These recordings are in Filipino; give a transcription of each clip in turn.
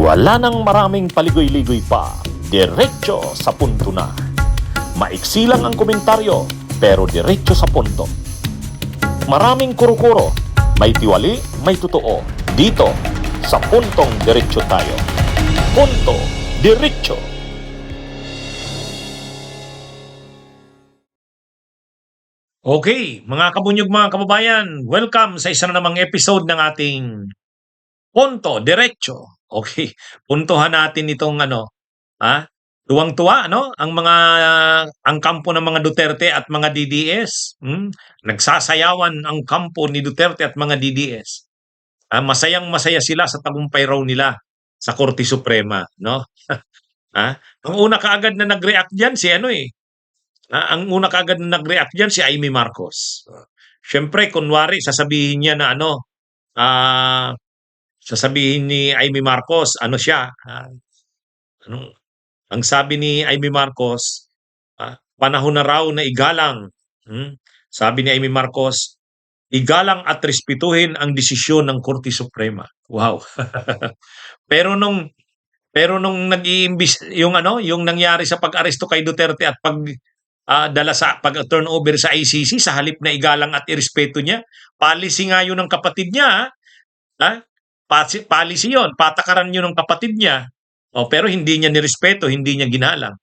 Wala nang maraming paligoy-ligoy pa, diretso sa punto na. Maiksi lang ang komentaryo, pero diretso sa punto. Maraming kuro-kuro, may tiwali, may totoo. Dito, sa puntong diretso tayo. Punto, diretso. Okay, mga kabunyog, mga kababayan, welcome sa isa na namang episode ng ating Punto Diretso. Okay, puntuhan natin itong tuwang-tuwa, no? Ang kampo ng mga Duterte at mga DDS. Nagsasayawan ang kampo ni Duterte at mga DDS. Masayang-masaya sila sa tagumpay raw nila sa Korte Suprema, no? Ang una kaagad na nag-react diyan si ang una kaagad na nag-react diyan si Amy Marcos. Siyempre, kunwari, sasabihin niya na sasabihin ni Amy Marcos, ano siya, anong, ang sabi ni Amy Marcos, panahon na raw na igalang. Sabi ni Amy Marcos, igalang at respetuhin ang desisyon ng Korte Suprema. Wow. pero nung nag-iimbis yung nangyari sa pag-aresto kay Duterte at dala sa pag-turnover sa ICC sa halip na igalang at irespeto niya, policy nga yun ng kapatid niya, policy yun, patakaran yun ng kapatid niya. Pero hindi niya nirespeto, hindi niya ginalang.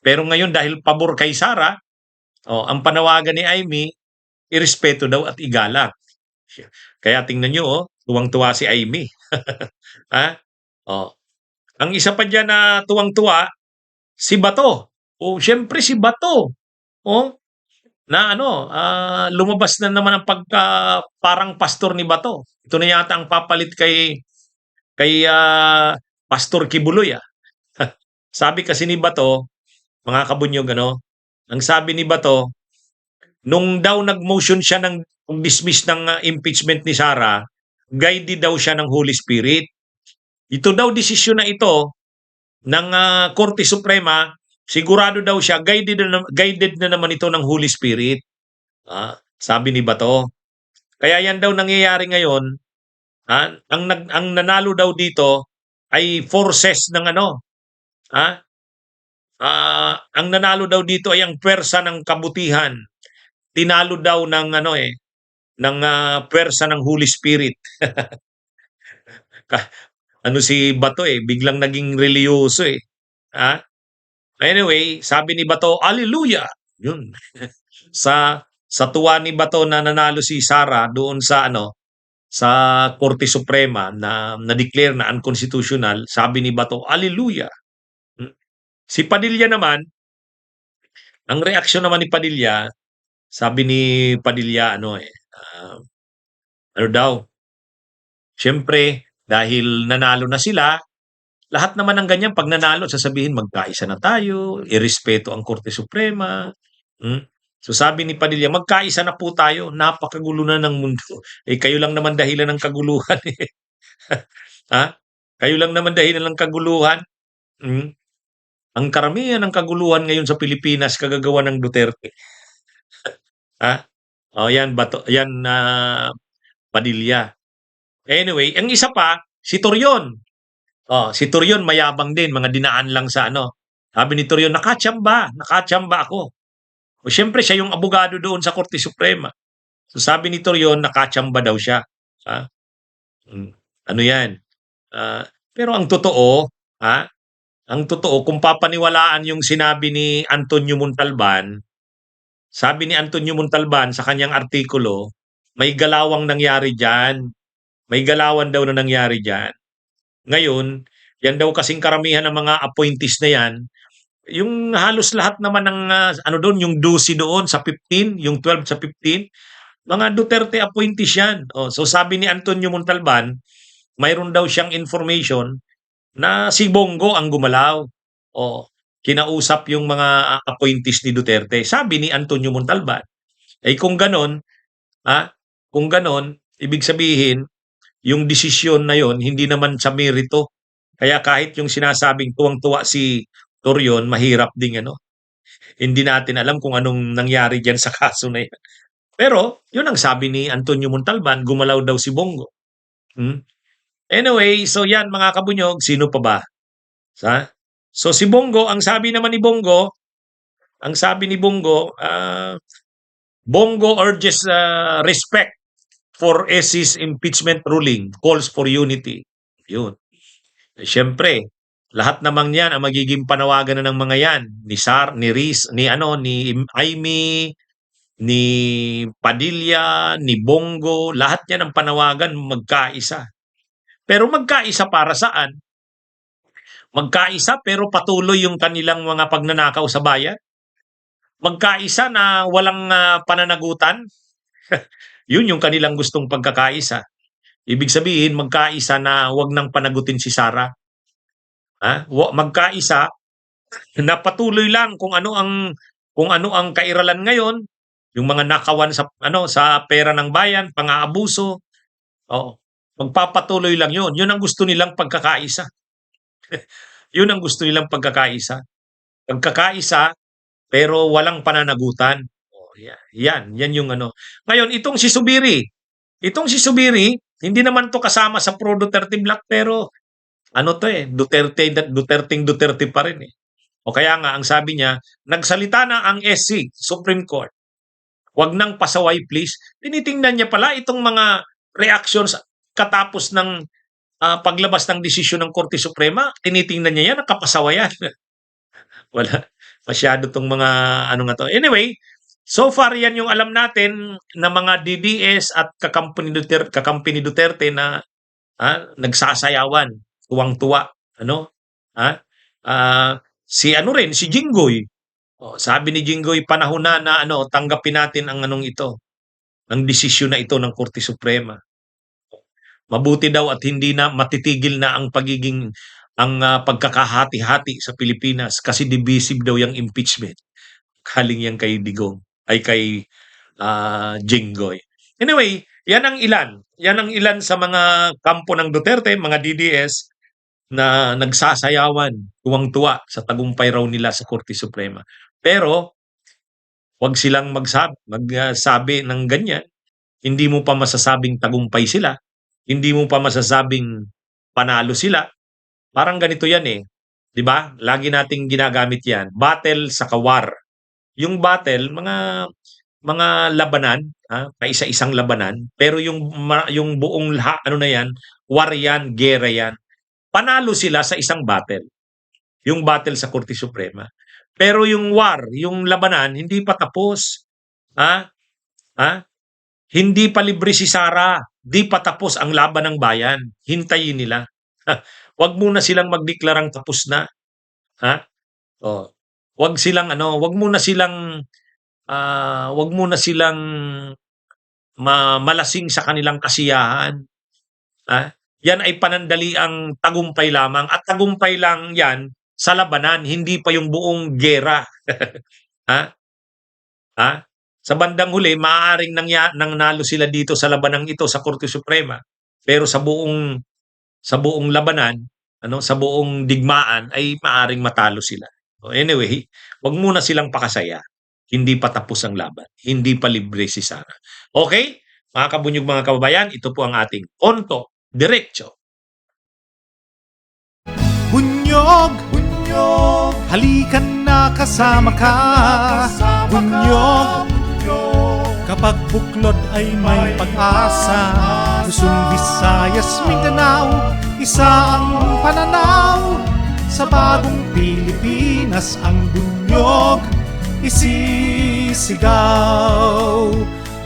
Pero ngayon dahil pabor kay Sara, ang panawagan ni Amy, irespeto daw at igalang. Kaya tingnan nyo, tuwang-tuwa si Amy. Ang isa pa dyan na tuwang-tuwa, si Bato. Siyempre si Bato. Lumabas na naman ang parang pastor ni Bato. Ito na yata ang papalit kay Pastor Kibuloy. Sabi kasi ni Bato, mga kabunyog, ang sabi ni Bato, nung daw nag-motion siya ng dismiss ng impeachment ni Sara, guided daw siya ng Holy Spirit. Ito daw desisyon na ito ng Korte Suprema, sigurado daw siya, guided na naman ito ng Holy Spirit. Sabi ni Bato. Kaya yan daw nangyayari ngayon, ang nanalo daw dito ay forces ng ang nanalo daw dito ay ang pwersa ng kabutihan. Tinalo daw ng pwersa ng Holy Spirit. Si Bato biglang naging reliyoso Anyway, sabi ni Bato, hallelujah. Yun. sa tuwa ni Bato na nanalo si Sara doon sa sa Korte Suprema na declare na unconstitutional, sabi ni Bato, hallelujah. Si Padilla naman, ang reaksyon naman ni Padilla, sabi ni Padilla, siyempre, dahil nanalo na sila, lahat naman ng ganyan, pag nanalo, sasabihin, magkaisa na tayo, irespeto ang Korte Suprema. So sabi ni Padilla, magkaisa na po tayo, napakagulo na ng mundo. Kayo lang naman dahilan ng kaguluhan. Kayo lang naman dahilan ng kaguluhan. Ang karamihan ng kaguluhan ngayon sa Pilipinas, kagagawa ng Duterte. Yan, Padilla. Anyway, ang isa pa, si Torion. Si Torion mayabang din, mga dinaan lang sa Sabi ni Torion, nakachamba ako. Siyempre siya yung abogado doon sa Korte Suprema. So sabi ni Torion, nakachamba daw siya. Ano yan? Pero ang totoo, kung papaniwalaan yung sinabi ni Antonio Montalban, sabi ni Antonio Montalban sa kanyang artikulo, may galawang nangyari dyan. May galawan daw na nangyari dyan. Ngayon, yan daw kasing karamihan ng mga appointees na yan, yung halos lahat naman ng yung 12 doon sa 15, yung 12 sa 15, mga Duterte appointees yan. So sabi ni Antonio Montalban, mayroon daw siyang information na si Bongo ang gumalaw. Kinausap yung mga appointees ni Duterte. Sabi ni Antonio Montalban. Kung ganon, ibig sabihin, yung desisyon na yon hindi naman sa merito. Kaya kahit yung sinasabing tuwang-tuwa si Torion, mahirap ding hindi natin alam kung anong nangyari diyan sa kaso na yan. Pero, yun ang sabi ni Antonio Montalban, gumalaw daw si Bongo. Anyway, so yan mga kabunyog, sino pa ba? So si Bongo, ang sabi naman ni Bongo, Bongo urges respect for SC's impeachment ruling, calls for unity. Yun. Siyempre, lahat naman yan ang magiging panawagan na ng mga yan. Ni Sar, ni Riz, ni Aimee, ni Padilla, ni Bongo, lahat yan ang panawagan magkaisa. Pero magkaisa para saan? Magkaisa pero patuloy yung kanilang mga pagnanakaw sa bayan? Magkaisa na walang pananagutan? Yun yung kanilang gustong pagkakaisa. Ibig sabihin, magkaisa na wag nang panagutin si Sara. Magkaisa na patuloy lang kung ano ang kairalan ngayon, yung mga nakawan sa pera ng bayan, pang-aabuso. Oo. Magpapatuloy lang 'yun. 'Yun ang gusto nilang pagkakaisa. 'Yun ang gusto nilang pagkakaisa. Pagkakaisa pero walang pananagutan. Oh, yan yung Ngayon itong si Subiri, hindi naman to kasama sa pro Duterte block pero Duterte pa rin eh. O kaya nga, ang sabi niya, nagsalita na ang SC, Supreme Court. Huwag nang pasaway please. Tinitingnan niya pala itong mga reactions katapos ng paglabas ng desisyon ng Korte Suprema. Tinitingnan niya yan, nakapasawayan. Wala. Masyado tong mga to. Anyway, so far yan yung alam natin na mga DDS at kakampi ni Duterte na nagsasayawan, tuwang-tuwa. Si Jinggoy. Sabi ni Jinggoy, panahon na tanggapin natin ang ang desisyon na ito ng Korte Suprema. Mabuti daw at hindi na matitigil na ang pagkakahati-hati sa Pilipinas kasi divisive daw yung impeachment. Galing yan kay Digong, ay kay Jinggoy. Anyway, yan ang ilan sa mga kampo ng Duterte, mga DDS, na nagsasayawan, tuwang-tuwa sa tagumpay raw nila sa Korte Suprema. Pero, wag silang magsabi ng ganyan. Hindi mo pa masasabing tagumpay sila. Hindi mo pa masasabing panalo sila. Parang ganito yan eh. 'Di ba? Lagi nating ginagamit yan. Battle sa war. Yung battle, mga labanan, paisa-isang labanan, pero yung buong war yan, gera yan. Panalo sila sa isang battle. Yung battle sa Korte Suprema. Pero yung war, yung labanan, hindi pa tapos. Hindi pa libre si Sara. Di pa tapos ang laban ng bayan. Hintayin nila. Wag muna silang magdeklarang tapos na. Wag muna silang malasing sa kanilang kasiyahan. Yan ay panandaliang tagumpay lamang at tagumpay lang yan sa labanan, hindi pa yung buong gera. Sa bandang huli, maaaring nanalo sila dito sa labanang ito sa Korte Suprema. Pero sa buong labanan, sa buong digmaan ay maaaring matalo sila. Anyway, wag muna silang pakasaya. Hindi pa tapos ang laban. Hindi pa libre si Sara. Okay? Mga kabunyog, mga kababayan, ito po ang ating Onto Diretso. Bunyog, bunyog, halikan na kasama ka. Bunyog, kapag buklod ay may pag-asa. Luzon, Visayas, Mindanao, isa ang pananaw. Sa bagong Pilipinas ang bunyog isisigaw.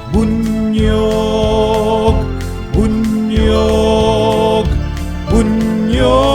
Bunyog, bunyog, bunyog.